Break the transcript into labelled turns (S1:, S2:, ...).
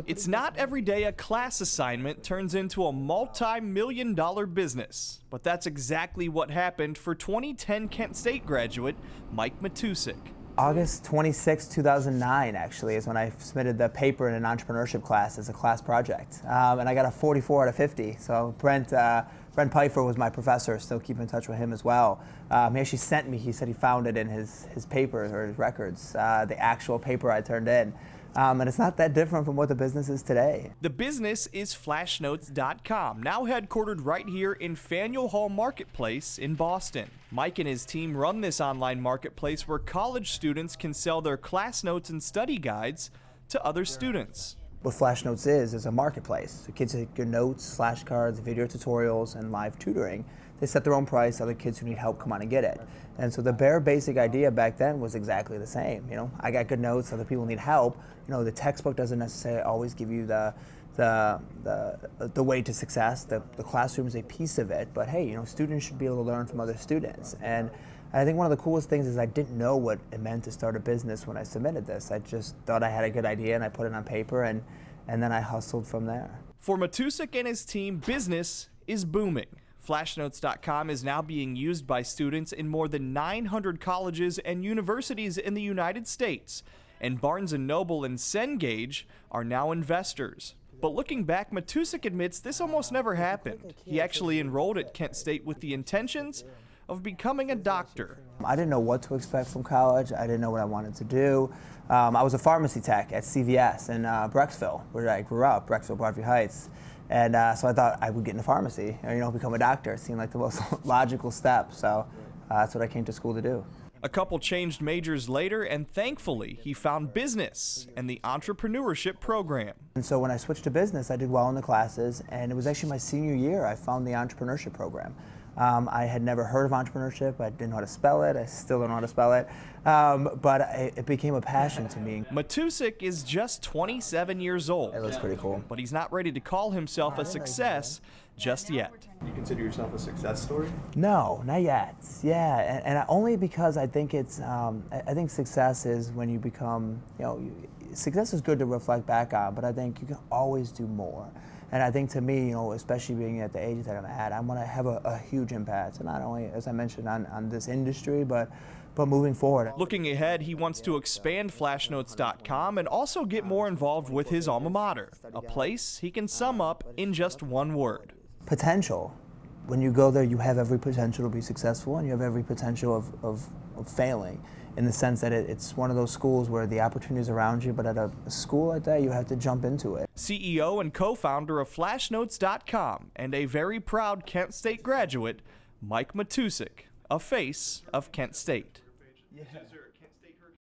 S1: It's not every day a class assignment turns into a multi-million-dollar business, but that's exactly what happened for 2010 Kent State graduate Mike Matousek.
S2: August 26, 2009, actually, is when I submitted the paper in an entrepreneurship class as a class project. And I got a 44 out of 50. So Brent Pfeiffer was my professor, still keep in touch with him as well. He actually sent me, he said he found it in his papers or his records, the actual paper I turned in. And it's not that different from what the business is today.
S1: The business is flashnotes.com, now headquartered right here in Faneuil Hall Marketplace in Boston. Mike and his team run this online marketplace where college students can sell their class notes and study guides to other students.
S2: What Flashnotes is a marketplace. So kids take your notes, flashcards, video tutorials, and live tutoring. They set their own price, other kids who need help come on and get it. And so the bare basic idea back then was exactly the same. You know, I got good notes, other people need help. You know, the textbook doesn't necessarily always give you the way to success. The classroom is a piece of it, but hey, you know, students should be able to learn from other students. And I think one of the coolest things is I didn't know what it meant to start a business when I submitted this. I just thought I had a good idea and I put it on paper and then I hustled from there.
S1: For Matousek and his team, business is booming. Flashnotes.com is now being used by students in more than 900 colleges and universities in the United States, and Barnes & Noble and Cengage are now investors. But looking back, Matousek admits this almost never happened. He actually enrolled at Kent State with the intentions of becoming a doctor.
S2: I didn't know what to expect from college. I didn't know what I wanted to do. I was a pharmacy tech at CVS in Brecksville, where I grew up, Brecksville, Broadview Heights. And so I thought I would get into pharmacy, and, you know, become a doctor. It seemed like the most logical step, so that's what I came to school to do.
S1: A couple changed majors later, and thankfully, he found business and the entrepreneurship program.
S2: And so when I switched to business, I did well in the classes, and it was actually my senior year I found the entrepreneurship program. I had never heard of entrepreneurship. I didn't know how to spell it. I still don't know how to spell it. But it became a passion to me.
S1: Matousek is just 27 years old.
S2: It looks pretty cool.
S1: But he's not ready to call himself a success just yet.
S3: You consider yourself a success story?
S2: No, not yet. Yeah, and only because I think it's, I think success is when you become, you know, success is good to reflect back on, but I think you can always do more. And I think to me, you know, especially being at the age that I'm at, I want to have a huge impact, not only, as I mentioned, on this industry, but moving forward.
S1: Looking ahead, he wants to expand Flashnotes.com and also get more involved with his alma mater, a place he can sum up in just one word.
S2: Potential. When you go there, you have every potential to be successful, and you have every potential of failing, in the sense that it's one of those schools where the opportunity is around you, but at a school like that, you have to jump into it.
S1: CEO and co-founder of Flashnotes.com and a very proud Kent State graduate, Mike Matousek, a face of Kent State.
S3: Yeah.